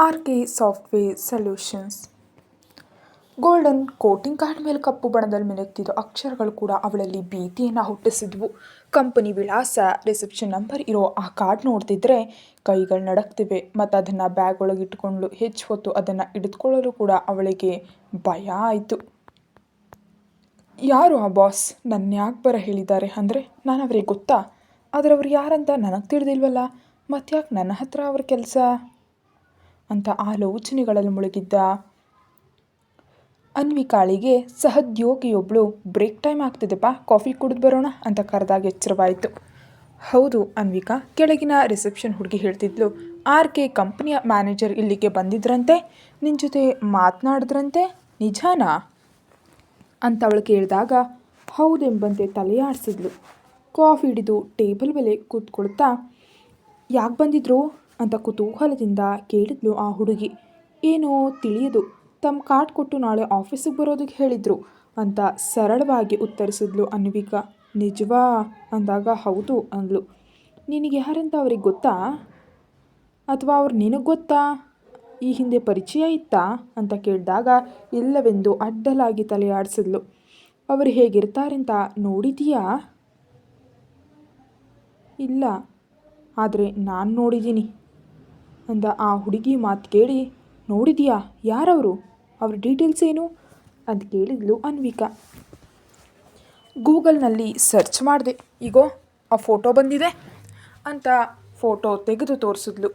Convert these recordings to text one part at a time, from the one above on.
RK software solutions. Golden coating card ಮೇಲೆ ಕಪ್ಪು ಬಣ್ಣದಲ್ಲಿ ಮಿನುಗ್ತಿದ್ದ ಅಕ್ಷರಗಳು ಕೂಡ ಅವಳಲ್ಲಿ ಭೀತಿಯನ್ನು ಹುಟ್ಟಿಸಿದ್ವು. ಕಂಪನಿ ವಿಳಾಸ, ರಿಸೆಪ್ಷನ್ ನಂಬರ್ ಇರೋ ಆ ಕಾರ್ಡ್ ನೋಡ್ತಿದ್ರೆ ಕೈಗಳು ನಡಕ್ತಿವೆ ಮತ್ತು ಅದನ್ನು ಬ್ಯಾಗ್ ಒಳಗೆ ಇಟ್ಕೊಂಡು ಹೆಚ್ಚು ಹೊತ್ತು ಅದನ್ನು ಹಿಡಿದುಕೊಳ್ಳಲು ಕೂಡ ಅವಳಿಗೆ ಭಯ ಆಯಿತು. ಯಾರು ಆ ಬಾಸ್? ನನ್ನ ಯಾಕೆ ಬರ ಹೇಳಿದ್ದಾರೆ ಅಂದರೆ ನಾನು ಅವ್ರಿಗೆ ಗೊತ್ತಾ? ಆದರೆ ಅವ್ರು ಯಾರಂತ ನನಗೆ ತಿಳಿದಿಲ್ವಲ್ಲ, ಮತ್ತ್ಯಾಕೆ ನನ್ನ ಹತ್ರ ಅವ್ರ ಕೆಲಸ ಅಂತ ಆಲೋಚನೆಗಳಲ್ಲಿ ಮುಳುಗಿದ್ದ ಅನ್ವಿಕಾಳಿಗೆ ಸಹೋದ್ಯೋಗಿಯೊಬ್ಬಳು ಬ್ರೇಕ್ ಟೈಮ್ ಆಗ್ತಿದೆಪ್ಪ, ಕಾಫಿ ಕುಡಿದು ಬರೋಣ ಅಂತ ಕರೆದಾಗ ಎಚ್ಚರವಾಯಿತು. ಹೌದು ಅನ್ವಿಕಾ, ಕೆಳಗಿನ ರಿಸೆಪ್ಷನ್ ಹುಡುಗಿ ಹೇಳ್ತಿದ್ಲು. ಆರ್.ಕೆ ಕಂಪನಿಯ ಮ್ಯಾನೇಜರ್ ಇಲ್ಲಿಗೆ ಬಂದಿದ್ರಂತೆ, ನಿನ್ನ ಜೊತೆ ಮಾತನಾಡಿದ್ರಂತೆ, ನಿಜಾನಾ ಅಂತ ಅವಳು ಕೇಳಿದಾಗ ಹೌದೆಂಬಂತೆ ತಲೆಯಾಡಿಸಿದ್ಲು. ಕಾಫಿ ಹಿಡಿದು ಟೇಬಲ್ ಮೇಲೆ ಕೂತ್ಕೊಳ್ತಾ ಯಾಕೆ ಬಂದಿದ್ರು ಅಂತ ಕುತೂಹಲದಿಂದ ಕೇಳಿದ್ಲು ಆ ಹುಡುಗಿ. ಏನೋ ತಿಳಿಯದು, ತಮ್ಮ ಕಾರ್ಡ್ ಕೊಟ್ಟು ನಾಳೆ ಆಫೀಸಿಗೆ ಬರೋದಕ್ಕೆ ಹೇಳಿದರು ಅಂತ ಸರಳವಾಗಿ ಉತ್ತರಿಸಿದ್ಲು ಅನ್ವಿಕಾ. ನಿಜವಾ ಅಂದಾಗ ಹೌದು ಅಂದ್ಲು. ನಿನಗೆ ಯಾರಂತ ಅವ್ರಿಗೆ ಗೊತ್ತಾ ಅಥವಾ ಅವ್ರು ನಿನಗೆ ಗೊತ್ತಾ? ಈ ಹಿಂದೆ ಪರಿಚಯ ಇತ್ತಾ ಅಂತ ಕೇಳಿದಾಗ ಇಲ್ಲವೆಂದು ಅಡ್ಡಲಾಗಿ ತಲೆಯಾಡಿಸಿದ್ಲು. ಅವರು ಹೇಗಿರ್ತಾರಂತ ನೋಡಿದೀಯಾ? ಇಲ್ಲ, ಆದರೆ ನಾನು ನೋಡಿದ್ದೀನಿ ಅಂದ ಆ ಹುಡುಗಿ ಮಾತು ಕೇಳಿ. ನೋಡಿದೀಯಾ? ಯಾರವರು? ಅವ್ರ ಡೀಟೇಲ್ಸ್ ಏನು ಅಂತ ಕೇಳಿದ್ಲು ಅನ್ವಿಕಾ. ಗೂಗಲ್ನಲ್ಲಿ ಸರ್ಚ್ ಮಾಡಿದೆ, ಈಗೋ ಆ ಫೋಟೋ ಬಂದಿದೆ ಅಂತ ಫೋಟೋ ತೆಗೆದು ತೋರಿಸಿದ್ಲು.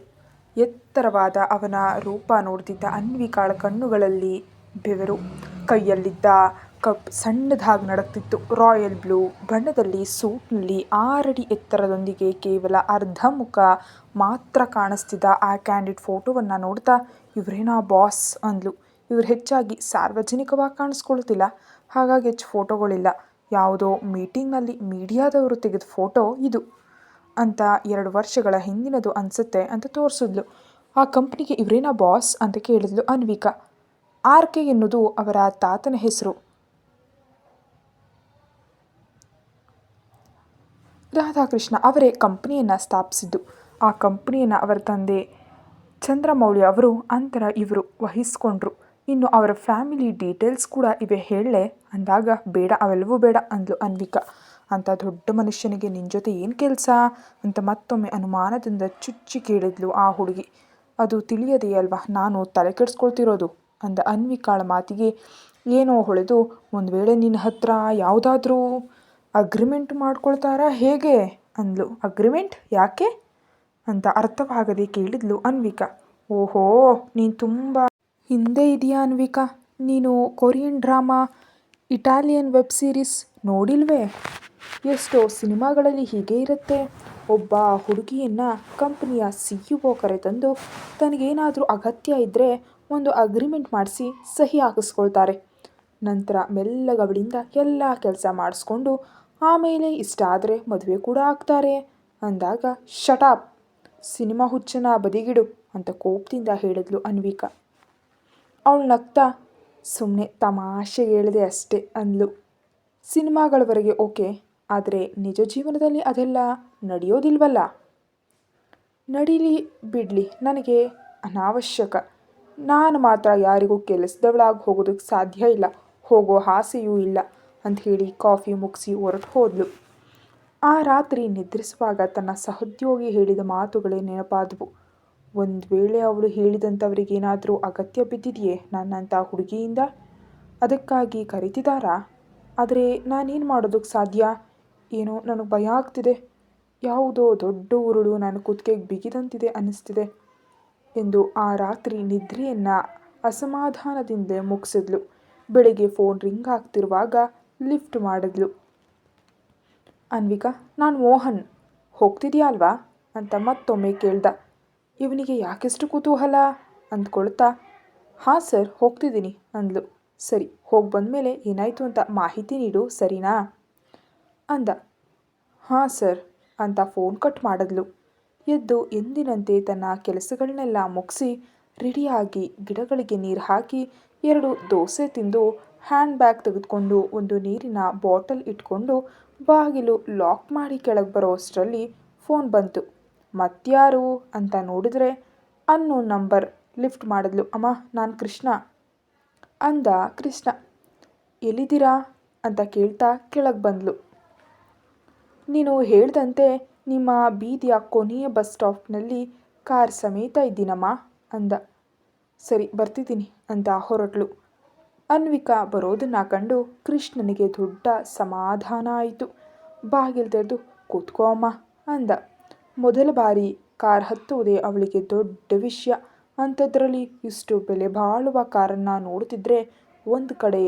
ಎತ್ತರವಾದ ಅವನ ರೂಪ ನೋಡ್ತಿದ್ದ ಅನ್ವಿಕಾಳ ಕಣ್ಣುಗಳಲ್ಲಿ ಬೆವರು. ಕೈಯಲ್ಲಿದ್ದ ಕಪ್ ಸಣ್ಣದಾಗಿ ನಡಕ್ತಿತ್ತು. ರಾಯಲ್ ಬ್ಲೂ ಬಣ್ಣದಲ್ಲಿ ಸೂಟ್ನಲ್ಲಿ 6 ಅಡಿ ಎತ್ತರದೊಂದಿಗೆ ಕೇವಲ ಅರ್ಧ ಮುಖ ಮಾತ್ರ ಕಾಣಿಸ್ತಿದ್ದ ಆ ಕ್ಯಾಂಡಿಡ್ ಫೋಟೋವನ್ನು ನೋಡ್ತಾ ಇವರೇನಾ ಬಾಸ್ ಅಂದ್ಲು. ಇವರು ಹೆಚ್ಚಾಗಿ ಸಾರ್ವಜನಿಕವಾಗಿ ಕಾಣಿಸ್ಕೊಳ್ತಿಲ್ಲ, ಹಾಗಾಗಿ ಹೆಚ್ಚು ಫೋಟೋಗಳಿಲ್ಲ. ಯಾವುದೋ ಮೀಟಿಂಗ್ನಲ್ಲಿ ಮೀಡಿಯಾದವರು ತೆಗೆದ ಫೋಟೋ ಇದು ಅಂತ 2 ವರ್ಷಗಳ ಹಿಂದಿನದು ಅನಿಸುತ್ತೆ ಅಂತ ತೋರಿಸಿದ್ಲು. ಆ ಕಂಪ್ನಿಗೆ ಇವರೇನಾ ಬಾಸ್ ಅಂತ ಕೇಳಿದ್ಲು ಅನ್ವಿಕಾ. ಆರ್.ಕೆ ಎನ್ನುವುದು ಅವರ ತಾತನ ಹೆಸರು. ರಾಧಾಕೃಷ್ಣ ಅವರೇ ಕಂಪನಿಯನ್ನು ಸ್ಥಾಪಿಸಿದ್ದು. ಆ ಕಂಪನಿಯನ್ನು ಅವರ ತಂದೆ ಚಂದ್ರಮೌಳಿ ಅವರು ಅಂತರ ಇವರು ವಹಿಸ್ಕೊಂಡ್ರು. ಇನ್ನು ಅವರ ಫ್ಯಾಮಿಲಿ ಡೀಟೇಲ್ಸ್ ಕೂಡ ಇವೆ ಹೇಳಲೆ ಅಂದಾಗ ಬೇಡ, ಅವೆಲ್ಲವೂ ಬೇಡ ಅಂದ್ಲು ಅನ್ವಿಕಾ. ಅಂಥ ದೊಡ್ಡ ಮನುಷ್ಯನಿಗೆ ನಿನ್ನ ಜೊತೆ ಏನು ಕೆಲಸ ಅಂತ ಮತ್ತೊಮ್ಮೆ ಅನುಮಾನದಿಂದ ಚುಚ್ಚಿ ಕೇಳಿದ್ಲು ಆ ಹುಡುಗಿ. ಅದು ತಿಳಿಯದೇ ಅಲ್ವಾ ನಾನು ತಲೆ ಕೆಡಿಸ್ಕೊಳ್ತಿರೋದು ಅಂದ ಅನ್ವಿಕಾಳ ಮಾತಿಗೆ ಏನೋ ಹೊಳೆದು. ಒಂದು ವೇಳೆ ನಿನ್ನ ಹತ್ರ ಯಾವುದಾದ್ರೂ ಅಗ್ರಿಮೆಂಟ್ ಮಾಡ್ಕೊಳ್ತಾರಾ ಹೇಗೆ ಅಂದ್ಲು. ಅಗ್ರಿಮೆಂಟ್ ಯಾಕೆ ಅಂತ ಅರ್ಥವಾಗದೆ ಕೇಳಿದ್ಲು ಅನ್ವಿಕಾ. ಓಹೋ, ನೀನು ತುಂಬ ಹಿಂದೆ ಇದೆಯಾ ಅನ್ವಿಕಾ. ನೀನು Korean drama, Italian web series ನೋಡಿಲ್ವೇ? ಎಷ್ಟೋ ಸಿನಿಮಾಗಳಲ್ಲಿ ಹೀಗೆ ಇರುತ್ತೆ. ಒಬ್ಬ ಹುಡುಗಿಯನ್ನು ಕಂಪನಿಯ CEO ಕರೆತಂದು ತನಗೇನಾದರೂ ಅಗತ್ಯ ಇದ್ದರೆ ಒಂದು ಅಗ್ರಿಮೆಂಟ್ ಮಾಡಿಸಿ ಸಹಿ ಹಾಕಿಸ್ಕೊಳ್ತಾರೆ. ನಂತರ ಮೆಲ್ಲಗೆ ಅವಳಿಂದ ಎಲ್ಲ ಕೆಲಸ ಮಾಡಿಸ್ಕೊಂಡು ಆಮೇಲೆ ಇಷ್ಟ ಆದರೆ ಮದುವೆ ಕೂಡ ಆಗ್ತಾರೆ ಅಂದಾಗ ಶಟಾಪ್, ಸಿನಿಮಾ ಹುಚ್ಚನ ಬದಿಗಿಡು ಅಂತ ಕೋಪದಿಂದ ಹೇಳಿದ್ಲು ಅನ್ವಿಕಾ. ಅವಳು ನಗ್ತಾ ಸುಮ್ಮನೆ ತಮಾಷೆಗೆ ಹೇಳಿದೆ ಅಷ್ಟೇ ಅಂದ್ಲು. ಸಿನಿಮಾಗಳವರೆಗೆ ಓಕೆ, ಆದರೆ ನಿಜ ಜೀವನದಲ್ಲಿ ಅದೆಲ್ಲ ನಡೆಯೋದಿಲ್ವಲ್ಲ. ನಡೀಲಿ ಬಿಡಲಿ, ನನಗೆ ಅನಾವಶ್ಯಕ. ನಾನು ಮಾತ್ರ ಯಾರಿಗೂ ಕೆಲಸದವಳಾಗಿ ಹೋಗೋದಕ್ಕೆ ಸಾಧ್ಯ ಇಲ್ಲ, ಹೋಗೋ ಆಸೆಯೂ ಇಲ್ಲ ಅಂತ ಹೇಳಿ ಕಾಫಿ ಮುಗಿಸಿ ಹೊರಟು ಹೋದ್ಲು. ಆ ರಾತ್ರಿ ನಿದ್ರಿಸುವಾಗ ತನ್ನ ಸಹೋದ್ಯೋಗಿ ಹೇಳಿದ ಮಾತುಗಳೇ ನೆನಪಾದವು. ಒಂದು ವೇಳೆ ಅವಳು ಹೇಳಿದಂಥವ್ರಿಗೇನಾದರೂ ಅಗತ್ಯ ಬಿದ್ದಿದೆಯೇ ನನ್ನಂಥ ಹುಡುಗಿಯಿಂದ? ಅದಕ್ಕಾಗಿ ಕರೀತಿದ್ದಾರಾ? ಆದರೆ ನಾನೇನು ಮಾಡೋದಕ್ಕೆ ಸಾಧ್ಯ? ಏನೋ ನನಗೆ ಭಯ ಆಗ್ತಿದೆ. ಯಾವುದೋ ದೊಡ್ಡ ಉರುಳು ನನ್ನ ಕುತ್ತಿಗೆಗೆ ಬಿಗಿದಂತಿದೆ ಅನ್ನಿಸ್ತಿದೆ ಎಂದು ಆ ರಾತ್ರಿ ನಿದ್ರೆಯನ್ನು ಅಸಮಾಧಾನದಿಂದ ಮುಗಿಸಿದ್ಲು. ಬೆಳಿಗ್ಗೆ ಫೋನ್ ರಿಂಗ್ ಆಗ್ತಿರುವಾಗ ಲಿಫ್ಟ್ ಮಾಡಿದ್ಲು. ಅನ್ವಿಕಾ, ನಾನು ಮೋಹನ್, ಹೋಗ್ತಿದ್ಯಾ ಅಲ್ವಾ ಅಂತ ಮತ್ತೊಮ್ಮೆ ಕೇಳ್ದ. ಇವನಿಗೆ ಯಾಕೆಷ್ಟು ಕುತೂಹಲ ಅಂದ್ಕೊಳ್ತಾ ಹಾಂ ಸರ್ ಹೋಗ್ತಿದ್ದೀನಿ ಅಂದ್ಲು. ಸರಿ, ಹೋಗಿ ಬಂದಮೇಲೆ ಏನಾಯಿತು ಅಂತ ಮಾಹಿತಿ ನೀಡು, ಸರಿನಾ ಅಂದ. ಹಾಂ ಸರ್ ಅಂತ ಫೋನ್ ಕಟ್ ಮಾಡಿದ್ಲು. ಎದ್ದು ಎಂದಿನಂತೆ ತನ್ನ ಕೆಲಸಗಳನ್ನೆಲ್ಲ ಮುಗಿಸಿ ರೆಡಿಯಾಗಿ ಗಿಡಗಳಿಗೆ ನೀರು ಹಾಕಿ 2 ದೋಸೆ ತಿಂದು ಹ್ಯಾಂಡ್ ಬ್ಯಾಗ್ ತೆಗೆದುಕೊಂಡು ಒಂದು ನೀರಿನ ಬಾಟಲ್ ಇಟ್ಕೊಂಡು ಬಾಗಿಲು ಲಾಕ್ ಮಾಡಿ ಕೆಳಗೆ ಬರೋ ಅಷ್ಟರಲ್ಲಿ ಫೋನ್ ಬಂತು. ಮತ್ಯಾರು ಅಂತ ನೋಡಿದ್ರೆ ಅನ್ನೋನ್ ನಂಬರ್ ಲಿಫ್ಟ್ ಮಾಡಿದ್ಲು. ಅಮ್ಮ, ನಾನು ಕೃಷ್ಣ ಅಂದ ಕೃಷ್ಣ. ಎಲ್ಲಿದ್ದೀರಾ ಅಂತ ಕೇಳ್ತಾ ಕೆಳಗೆ ಬಂದ್ಲು. ನೀನು ಹೇಳ್ದಂತೆ ನಿಮ್ಮ ಬೀದಿಯ ಕೊನೆಯ ಬಸ್ ಸ್ಟಾಪ್ನಲ್ಲಿ ಕಾರ್ ಸಮೇತ ಇದ್ದೀನಮ್ಮ ಅಂದ. ಸರಿ, ಬರ್ತಿದ್ದೀನಿ ಅಂತ ಹೊರಟ್ಲು. ಅನ್ವಿಕಾ ಬರೋದನ್ನು ಕಂಡು ಕೃಷ್ಣನಿಗೆ ದೊಡ್ಡ ಸಮಾಧಾನ ಆಯಿತು. ಬಾಗಿಲು ತೆರೆದು ಕೂತ್ಕೋ ಅಮ್ಮ ಅಂದ. ಮೊದಲ ಬಾರಿ ಕಾರ್ ಹತ್ತುವುದೇ ಅವಳಿಗೆ ದೊಡ್ಡ ವಿಷಯ. ಅಂಥದ್ರಲ್ಲಿ ಇಷ್ಟು ಬೆಲೆ ಬಾಳುವ ಕಾರನ್ನು ನೋಡ್ತಿದ್ರೆ ಒಂದು ಕಡೆ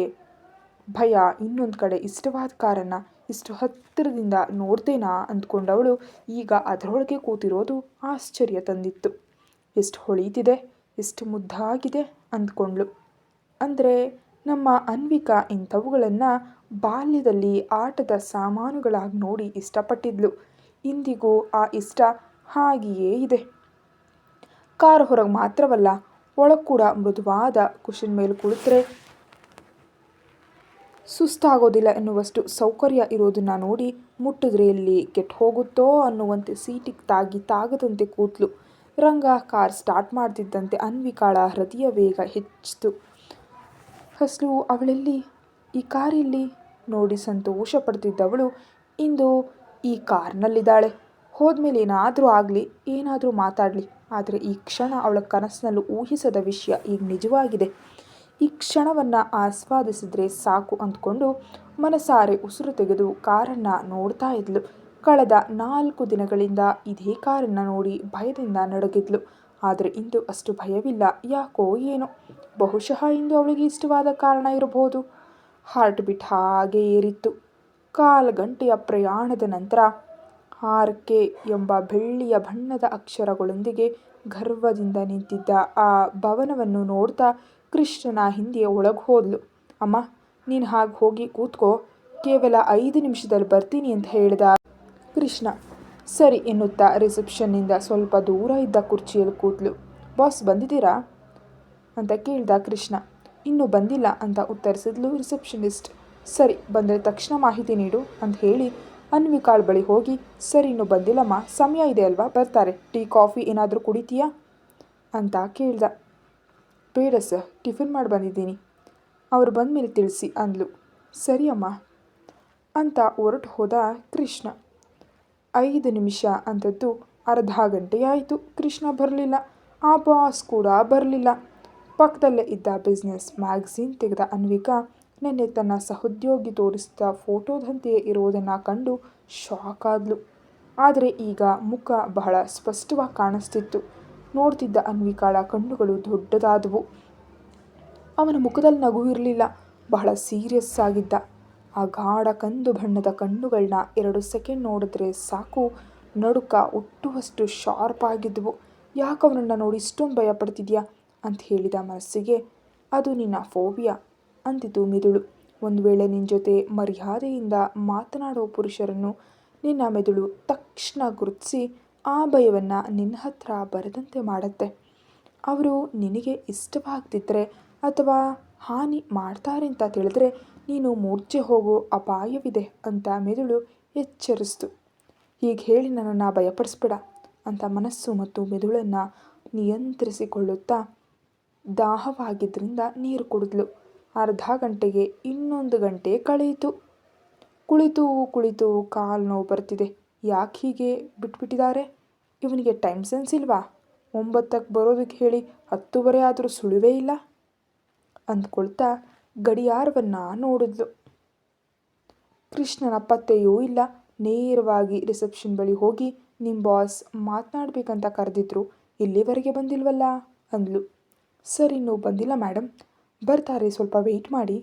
ಭಯ, ಇನ್ನೊಂದು ಕಡೆ ಇಷ್ಟವಾದ ಕಾರನ್ನು ಇಷ್ಟು ಹತ್ತಿರದಿಂದ ನೋಡ್ತೇನಾ ಅಂದ್ಕೊಂಡವಳು ಈಗ ಅದರೊಳಗೆ ಕೂತಿರೋದು ಆಶ್ಚರ್ಯ ತಂದಿತ್ತು. ಎಷ್ಟು ಹೊಳೀತಿದೆ, ಎಷ್ಟು ಮುದ್ದಾಗಿದೆ ಅಂದ್ಕೊಂಡ್ಳು. ಅಂದರೆ ನಮ್ಮ ಅನ್ವಿಕಾ ಇಂಥವುಗಳನ್ನು ಬಾಲ್ಯದಲ್ಲಿ ಆಟದ ಸಾಮಾನುಗಳಾಗಿ ನೋಡಿ ಇಷ್ಟಪಟ್ಟಿದ್ಲು. ಇಂದಿಗೂ ಆ ಇಷ್ಟ ಹಾಗೆಯೇ ಇದೆ. ಕಾರ್ ಹೊರಗೆ ಮಾತ್ರವಲ್ಲ, ಒಳಗೆ ಕೂಡ ಮೃದುವಾದ ಕುಷನ್ ಮೇಲೆ ಕುಳಿತರೆ ಸುಸ್ತಾಗೋದಿಲ್ಲ ಎನ್ನುವಷ್ಟು ಸೌಕರ್ಯ ಇರೋದನ್ನು ನೋಡಿ ಮುಟ್ಟಿದ್ರೆ ಎಲ್ಲಿ ಕೆಟ್ಟು ಹೋಗುತ್ತೋ ಅನ್ನುವಂತೆ ಸೀಟಿಗೆ ತಾಗದಂತೆ ಕೂತ್ಲು. ರಂಗ ಕಾರ್ ಸ್ಟಾರ್ಟ್ ಮಾಡ್ತಿದ್ದಂತೆ ಅನ್ವಿಕಾಳ ಹೃದಯ ವೇಗ ಹೆಚ್ಚಿತು. ಹಸ್ಲು ಅವಳೆಲ್ಲಿ, ಈ ಕಾರಲ್ಲಿ ನೋಡಿ ಸಂತೋಷ ಪಡ್ತಿದ್ದವಳು ಇಂದು ಈ ಕಾರ್ನಲ್ಲಿದ್ದಾಳೆ. ಹೋದ್ಮೇಲೆ ಏನಾದರೂ ಆಗಲಿ, ಏನಾದರೂ ಮಾತಾಡಲಿ, ಆದರೆ ಈ ಕ್ಷಣ ಅವಳ ಕನಸಿನಲ್ಲೂ ಊಹಿಸದ ವಿಷಯ ಈಗ ನಿಜವಾಗಿದೆ. ಈ ಕ್ಷಣವನ್ನು ಆಸ್ವಾದಿಸಿದ್ರೆ ಸಾಕು ಅಂದ್ಕೊಂಡು ಮನಸಾರೆ ಉಸಿರು ತೆಗೆದು ಕಾರನ್ನು ನೋಡ್ತಾ ಇದ್ಲು. ಕಳೆದ 4 ದಿನಗಳಿಂದ ಇದೇ ಕಾರನ್ನು ನೋಡಿ ಭಯದಿಂದ ನಡುಗಿದ್ಲು. ಆದರೆ ಇಂದು ಅಷ್ಟು ಭಯವಿಲ್ಲ. ಯಾಕೋ ಏನೋ, ಬಹುಶಃ ಇಂದು ಅವಳಿಗೆ ಇಷ್ಟವಾದ ಕಾರಣ ಇರಬಹುದು. ಹಾರ್ಟ್ ಬೀಟ್ ಹಾಗೆ ಏರಿತ್ತು. 1/4 ಗಂಟೆಯ ಪ್ರಯಾಣದ ನಂತರ RK ಎಂಬ ಬೆಳ್ಳಿಯ ಬಣ್ಣದ ಅಕ್ಷರಗಳೊಂದಿಗೆ ಗರ್ವದಿಂದ ನಿಂತಿದ್ದ ಆ ಭವನವನ್ನು ನೋಡ್ತಾ ಕೃಷ್ಣನ ಹಿಂದೆ ಒಳಗೆ ಹೋದ್ಲು. ಅಮ್ಮ, ನೀನು ಹಾಗೆ ಹೋಗಿ ಕೂತ್ಕೋ, ಕೇವಲ 5 ನಿಮಿಷದಲ್ಲಿ ಬರ್ತೀನಿ ಅಂತ ಹೇಳಿದ ಕೃಷ್ಣ. ಸರಿ ಎನ್ನುತ್ತಾ ರಿಸೆಪ್ಷನ್ನಿಂದ ಸ್ವಲ್ಪ ದೂರ ಇದ್ದ ಕುರ್ಚಿಯಲ್ಲಿ ಕೂತ್ಲು. ಬಾಸ್ ಬಂದಿದ್ದೀರಾ ಅಂತ ಕೇಳ್ದ ಕೃಷ್ಣ. ಇನ್ನೂ ಬಂದಿಲ್ಲ ಅಂತ ಉತ್ತರಿಸಿದ್ಲು ರಿಸೆಪ್ಷನಿಸ್ಟ್. ಸರಿ, ಬಂದರೆ ತಕ್ಷಣ ಮಾಹಿತಿ ನೀಡು ಅಂತ ಹೇಳಿ ಅನ್ವಿಕಾಳ ಬಳಿ ಹೋಗಿ, ಸರಿ ಇನ್ನೂ ಬಂದಿಲ್ಲಮ್ಮ, ಸಮಯ ಇದೆ ಅಲ್ವಾ, ಬರ್ತಾರೆ, ಟೀ ಕಾಫಿ ಏನಾದರೂ ಕುಡಿತೀಯಾ ಅಂತ ಕೇಳ್ದ. ಬೇಡ ಸರ್, ಟಿಫಿನ್ ಮಾಡಿ ಬಂದಿದ್ದೀನಿ, ಅವರು ಬಂದಮೇಲೆ ತಿಳಿಸಿ ಅಂದ್ಲು. ಸರಿ ಅಮ್ಮ ಅಂತ ಹೊರಟು ಹೋದ ಕೃಷ್ಣ. 5 ನಿಮಿಷ ಅಂತದ್ದು ಅರ್ಧ ಗಂಟೆಯಾಯಿತು. ಕೃಷ್ಣ ಬರಲಿಲ್ಲ. ಆ ಬಾಸ್ ಕೂಡ ಬರಲಿಲ್ಲ. ಪಕ್ಕದಲ್ಲೇ ಇದ್ದ ಬಿಸ್ನೆಸ್ ಮ್ಯಾಗಝೀನ್ ತೆಗೆದ ಅನ್ವಿಕಾ ನಿನ್ನೆ ತನ್ನ ಸಹೋದ್ಯೋಗಿ ತೋರಿಸಿದ ಫೋಟೋದಂತೆಯೇ ಇರೋದನ್ನು ಕಂಡು ಶಾಕ್ ಆದ್ಲು. ಆದರೆ ಈಗ ಮುಖ ಬಹಳ ಸ್ಪಷ್ಟವಾಗಿ ಕಾಣಿಸ್ತಿತ್ತು. ನೋಡ್ತಿದ್ದ ಅನ್ವಿಕಾಳ ಕಣ್ಣುಗಳು ದೊಡ್ಡದಾದವು. ಅವನ ಮುಖದಲ್ಲಿ ನಗು ಇರಲಿಲ್ಲ. ಬಹಳ ಸೀರಿಯಸ್ ಆಗಿದ್ದ. ಆ ಗಾಢ ಕಂದು ಬಣ್ಣದ ಕಣ್ಣುಗಳನ್ನ 2 ಸೆಕೆಂಡ್ ನೋಡಿದ್ರೆ ಸಾಕು ನಡುಕ ಹುಟ್ಟುವಷ್ಟು ಶಾರ್ಪ್ ಆಗಿದ್ವು. ಯಾಕೆ ಅವನನ್ನು ನೋಡಿ ಇಷ್ಟೊಂದು ಭಯ ಪಡ್ತಿದ್ಯಾ ಅಂತ ಹೇಳಿದ ಮನಸ್ಸಿಗೆ. ಅದು ನಿನ್ನ ಫೋಬಿಯಾ ಅಂತಿತು ಮೆದುಳು. ಒಂದು ವೇಳೆ ನಿನ್ನ ಜೊತೆ ಮರ್ಯಾದೆಯಿಂದ ಮಾತನಾಡೋ ಪುರುಷರನ್ನು ನಿನ್ನ ಮೆದುಳು ತಕ್ಷಣ ಗುರುತಿಸಿ ಆ ಭಯವನ್ನು ನಿನ್ನ ಹತ್ರ ಬರದಂತೆ ಮಾಡುತ್ತೆ. ಅವರು ನಿನಗೆ ಇಷ್ಟವಾಗ್ತಿದ್ರೆ ಅಥವಾ ಹಾನಿ ಮಾಡ್ತಾರೆ ಅಂತ ತಿಳಿದ್ರೆ ನೀನು ಮೂರ್ಛೆ ಹೋಗೋ ಅಪಾಯವಿದೆ ಅಂತ ಮೆದುಳು ಎಚ್ಚರಿಸ್ತು. ಹೀಗೆ ಹೇಳಿ ನನ್ನನ್ನು ಭಯಪಡಿಸ್ಬೇಡ ಅಂತ ಮನಸ್ಸು ಮತ್ತು ಮೆದುಳನ್ನು ನಿಯಂತ್ರಿಸಿಕೊಳ್ಳುತ್ತಾ ದಾಹವಾಗಿದ್ದರಿಂದ ನೀರು ಕುಡಿದ್ಲು. ಅರ್ಧ ಗಂಟೆಗೆ 1 ಗಂಟೆ ಕಳೆಯಿತು. ಕುಳಿತು ಕುಳಿತು ಕಾಲು ನೋವು ಬರ್ತಿದೆ. ಯಾಕೆ ಹೀಗೆ ಬಿಟ್ಬಿಟ್ಟಿದ್ದಾರೆ? ಇವನಿಗೆ ಟೈಮ್ ಸೆನ್ಸ್ ಇಲ್ವಾ? 9ಕ್ಕೆ ಬರೋದಕ್ಕೆ ಹೇಳಿ 10:15 ಆದರೂ ಸುಳಿವೇ ಇಲ್ಲ ಅಂದ್ಕೊಳ್ತಾ ಗಡಿಯಾರವನ್ನು ನೋಡಿದ್ಲು. ಕೃಷ್ಣನ ಪತ್ತೆಯೂ ಇಲ್ಲ. ನೇರವಾಗಿ ರಿಸೆಪ್ಷನ್ ಬಳಿ ಹೋಗಿ, ನಿಮ್ಮ ಬಾಸ್ ಮಾತನಾಡಬೇಕಂತ ಕರೆದಿದ್ರು, ಇಲ್ಲಿವರೆಗೆ ಬಂದಿಲ್ವಲ್ಲ ಅಂದ್ಲು. ಸರ್, ಇನ್ನೂ ಬಂದಿಲ್ಲ ಮೇಡಮ್, ಬರ್ತಾರೆ, ಸ್ವಲ್ಪ ವೆಯ್ಟ್ ಮಾಡಿ.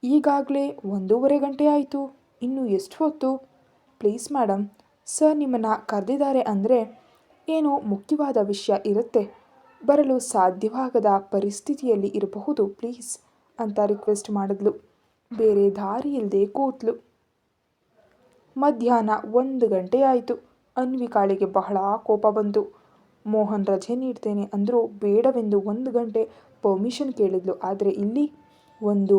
ಈಗಾಗಲೇ 1:15 ಗಂಟೆ ಆಯಿತು, ಇನ್ನೂ ಎಷ್ಟು ಹೊತ್ತು? ಪ್ಲೀಸ್ ಮೇಡಮ್, ಸರ್ ನಿಮ್ಮನ್ನು ಕರೆದಿದ್ದಾರೆ ಅಂದರೆ ಏನೋ ಮುಖ್ಯವಾದ ವಿಷಯ ಇರುತ್ತೆ, ಬರಲು ಸಾಧ್ಯವಾಗದ ಪರಿಸ್ಥಿತಿಯಲ್ಲಿ ಇರಬಹುದು, ಪ್ಲೀಸ್ ಅಂತ ರಿಕ್ವೆಸ್ಟ್ ಮಾಡಿದ್ಲು. ಬೇರೆ ದಾರಿ ಇಲ್ಲದೆ ಕೂತ್ಲು. ಮಧ್ಯಾಹ್ನ 1 ಗಂಟೆ ಆಯಿತು. ಅನ್ವಿಕಾಳಿಗೆ ಬಹಳ ಕೋಪ ಬಂತು. ಮೋಹನ್ ರಜೆ ನೀಡ್ತೇನೆ ಅಂದರೂ ಬೇಡವೆಂದು 1 ಗಂಟೆ ಪರ್ಮಿಷನ್ ಕೇಳಿದ್ಲು. ಆದರೆ ಇಲ್ಲಿ ಒಂದು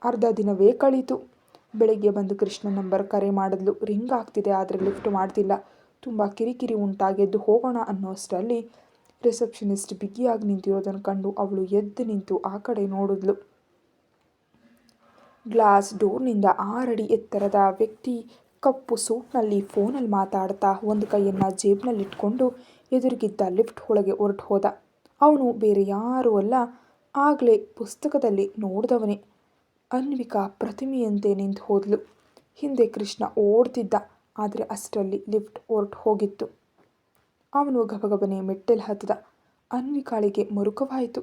ಅರ್ಧ ದಿನವೇ ಕಳೀತು. ಬೆಳಗ್ಗೆ ಬಂದು ಕೃಷ್ಣ ನಂಬರ್ ಕರೆ ಮಾಡಿದ್ಲು. ರಿಂಗ್ ಆಗ್ತಿದೆ, ಆದರೆ ಲಿಫ್ಟ್ ಮಾಡ್ತಿಲ್ಲ. ತುಂಬ ಕಿರಿಕಿರಿ ಉಂಟಾಗಿ ಎದ್ದು ಹೋಗೋಣ ಅನ್ನೋಷ್ಟರಲ್ಲಿ ರಿಸೆಪ್ಷನಿಸ್ಟ್ ಬಿಗಿಯಾಗಿ ನಿಂತಿರೋದನ್ನು ಕಂಡು ಅವಳು ಎದ್ದು ನಿಂತು ಆ ಕಡೆ ನೋಡಿದ್ಲು. ಗ್ಲಾಸ್ ಡೋರ್ನಿಂದ 6 ಅಡಿ ಎತ್ತರದ ವ್ಯಕ್ತಿ ಕಪ್ಪು ಸೂಟ್ನಲ್ಲಿ ಫೋನಲ್ಲಿ ಮಾತಾಡ್ತಾ ಒಂದು ಕೈಯನ್ನು ಜೇಬ್ನಲ್ಲಿಟ್ಕೊಂಡು ಎದುರಿಗಿದ್ದ ಲಿಫ್ಟ್ ಒಳಗೆ ಹೊರಟು ಹೋದ. ಅವನು ಬೇರೆ ಯಾರೂ ಅಲ್ಲ, ಆಗಲೇ ಪುಸ್ತಕದಲ್ಲಿ ನೋಡಿದವನೇ. ಅನ್ವಿಕಾ ಪ್ರತಿಮೆಯಂತೆ ನಿಂತು ಹೋದ್ಲು. ಹಿಂದೆ ಕೃಷ್ಣ ಓಡ್ತಿದ್ದ, ಆದರೆ ಅಷ್ಟರಲ್ಲಿ ಲಿಫ್ಟ್ ಹೊರಟು ಹೋಗಿತ್ತು. ಅವನು ಗಬಗಬನೆ ಮೆಟ್ಟಲು ಹತ್ತದ. ಅನ್ವಿಕಾಳಿಗೆ ಮರುಕವಾಯಿತು.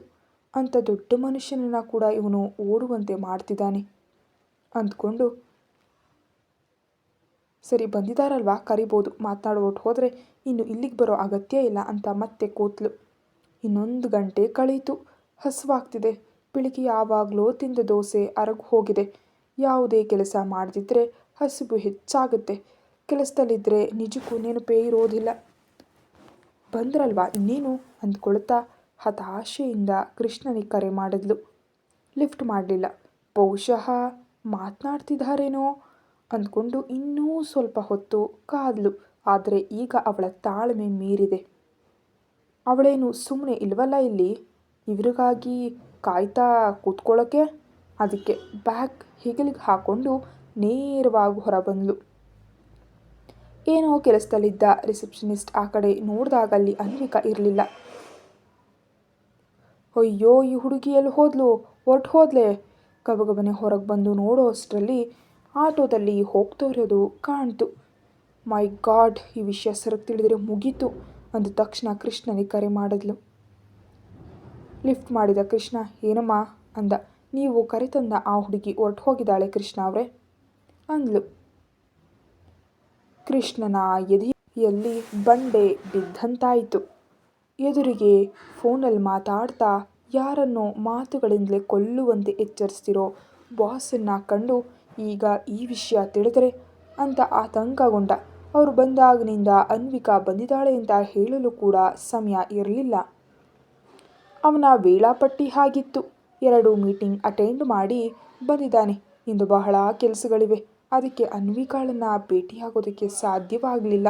ಅಂಥ ದೊಡ್ಡ ಮನುಷ್ಯನನ್ನು ಕೂಡ ಇವನು ಓಡುವಂತೆ ಮಾಡ್ತಿದ್ದಾನೆ ಅಂದ್ಕೊಂಡು, ಸರಿ ಬಂದಿದ್ದಾರಲ್ವಾ ಕರಿಬೋದು, ಮಾತನಾಡೋಟ್ಟು ಹೋದರೆ ಇನ್ನು ಇಲ್ಲಿಗೆ ಬರೋ ಅಗತ್ಯ ಇಲ್ಲ ಅಂತ ಮತ್ತೆ ಕೂತ್ಲು. 1 ಗಂಟೆ ಕಳೀತು. ಹಸುವಾಗ್ತಿದೆ. ಬೆಳಿಗ್ಗೆ ಯಾವಾಗಲೋ ತಿಂದ ದೋಸೆ ಅರಗು ಹೋಗಿದೆ. ಯಾವುದೇ ಕೆಲಸ ಮಾಡದಿದ್ದರೆ ಹಸಿವು ಹೆಚ್ಚಾಗುತ್ತೆ. ಕೆಲಸದಲ್ಲಿದ್ದರೆ ನಿಜಕ್ಕೂ ನೆನಪೇ ಇರೋದಿಲ್ಲ. ಬಂದ್ರಲ್ವಾ ಇನ್ನೇನು ಅಂದ್ಕೊಳ್ತಾ ಹತಾಶೆಯಿಂದ ಕೃಷ್ಣನಿಗೆ ಕರೆ ಮಾಡಿದ್ಲು. ಲಿಫ್ಟ್ ಮಾಡಲಿಲ್ಲ. ಬಹುಶಃ ಮಾತನಾಡ್ತಿದ್ದಾರೇನೋ ಅಂದ್ಕೊಂಡು ಇನ್ನೂ ಸ್ವಲ್ಪ ಹೊತ್ತು ಕಾದ್ಲು. ಆದರೆ ಈಗ ಅವಳ ತಾಳ್ಮೆ ಮೀರಿದೆ. ಅವಳೇನು ಸುಮ್ಮನೆ ಇಲ್ವಲ್ಲ ಇಲ್ಲಿ, ಇವರಿಗಾಗಿ ಕಾಯ್ತಾ ಕೂತ್ಕೊಳ್ಳೋಕ್ಕೆ. ಅದಕ್ಕೆ ಬ್ಯಾಗ್ ಹೆಗಲಿಗೆ ಹಾಕ್ಕೊಂಡು ನೇರವಾಗಿ ಹೊರಬಂದ್ಲು. ಏನೋ ಕೆಲಸದಲ್ಲಿದ್ದ ರಿಸೆಪ್ಷನಿಸ್ಟ್ ಆ ಕಡೆ ನೋಡಿದಾಗ ಅಲ್ಲಿ ಅನ್ವಿಕಾ ಇರಲಿಲ್ಲ. ಅಯ್ಯೋ, ಈ ಹುಡುಗಿ ಎಲ್ಲಿ ಹೋದ್ಲು, ಹೊರಟು ಹೋದ್ಲೆ. ಗಬಗಬನೆ ಹೊರಗೆ ಬಂದು ನೋಡೋ ಅಷ್ಟರಲ್ಲಿ ಆಟೋದಲ್ಲಿ ಹೋಗ್ತಾ ಕಾಣ್ತು. ಮೈ ಗಾಡ್, ಈ ವಿಷಯ ಸರಿಗೆ ತಿಳಿದ್ರೆ ಮುಗೀತು ಅಂದ ತಕ್ಷಣ ಕೃಷ್ಣನಿಗೆ ಕರೆ ಮಾಡಿದ್ಲು. ಲಿಫ್ಟ್ ಮಾಡಿದ ಕೃಷ್ಣ, ಏನಮ್ಮ ಅಂದ. ನೀವು ಕರೆತಂದ ಆ ಹುಡುಗಿ ಹೊರಟು ಹೋಗಿದ್ದಾಳೆ ಕೃಷ್ಣ ಅವರೇ ಅಂದ್ಲು. ಕೃಷ್ಣನ ಎದೆಯಲ್ಲಿ ಬಂಡೆ ಬಿದ್ದಂತಾಯಿತು. ಎದುರಿಗೆ ಫೋನಲ್ಲಿ ಮಾತಾಡ್ತಾ ಯಾರನ್ನೋ ಮಾತುಗಳಿಂದಲೇ ಕೊಲ್ಲುವಂತೆ ಎಚ್ಚರಿಸ್ತಿರೋ ಬಾಸನ್ನು ಕಂಡು ಈಗ ಈ ವಿಷಯ ತಿಳಿದರೆ ಅಂತ ಆತಂಕಗೊಂಡ. ಅವರು ಬಂದಾಗಿನಿಂದ ಅನ್ವಿಕಾ ಬಂದಿದ್ದಾಳೆ ಅಂತ ಹೇಳಲು ಕೂಡ ಸಮಯ ಇರಲಿಲ್ಲ. ಅವನ ವೇಳಾಪಟ್ಟಿ ಹಾಗಿತ್ತು. 2 ಮೀಟಿಂಗ್ ಅಟೆಂಡ್ ಮಾಡಿ ಬಂದಿದ್ದಾನೆ. ಇಂದು ಬಹಳ ಕೆಲಸಗಳಿವೆ. ಅದಕ್ಕೆ ಅನ್ವಿಕಾಳನ್ನು ಭೇಟಿಯಾಗೋದಕ್ಕೆ ಸಾಧ್ಯವಾಗಲಿಲ್ಲ.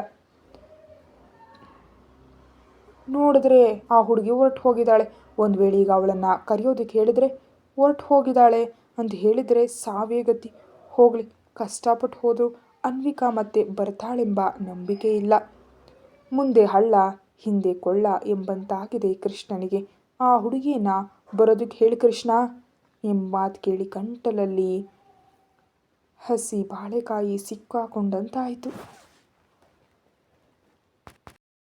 ನೋಡಿದ್ರೆ ಆ ಹುಡುಗಿ ಹೊರಟು ಹೋಗಿದ್ದಾಳೆ. ಒಂದು ವೇಳೆ ಈಗ ಅವಳನ್ನು ಕರೆಯೋದಕ್ಕೆ ಹೇಳಿದ್ರೆ ಹೊರಟು ಹೋಗಿದ್ದಾಳೆ ಅಂತ ಹೇಳಿದರೆ ಸಾವೇ ಗತಿ. ಹೋಗಲಿ, ಕಷ್ಟಪಟ್ಟು ಹೋದರೂ ಅನ್ವಿಕಾ ಮತ್ತೆ ಬರ್ತಾಳೆಂಬ ನಂಬಿಕೆ ಇಲ್ಲ. ಮುಂದೆ ಹಳ್ಳ ಹಿಂದೆ ಕೊಳ್ಳ ಎಂಬಂತಾಗಿದೆ ಕೃಷ್ಣನಿಗೆ. ಆ ಹುಡುಗಿಯನ್ನು ಬರೋದಕ್ಕೆ ಹೇಳಿ ಕೃಷ್ಣ ಎಂಬ ಮಾತು ಕೇಳಿ ಗಂಟಲಲ್ಲಿ ಹಸಿ ಬಾಳೆಕಾಯಿ ಸಿಕ್ಕಾಕೊಂಡಂತಾಯಿತು.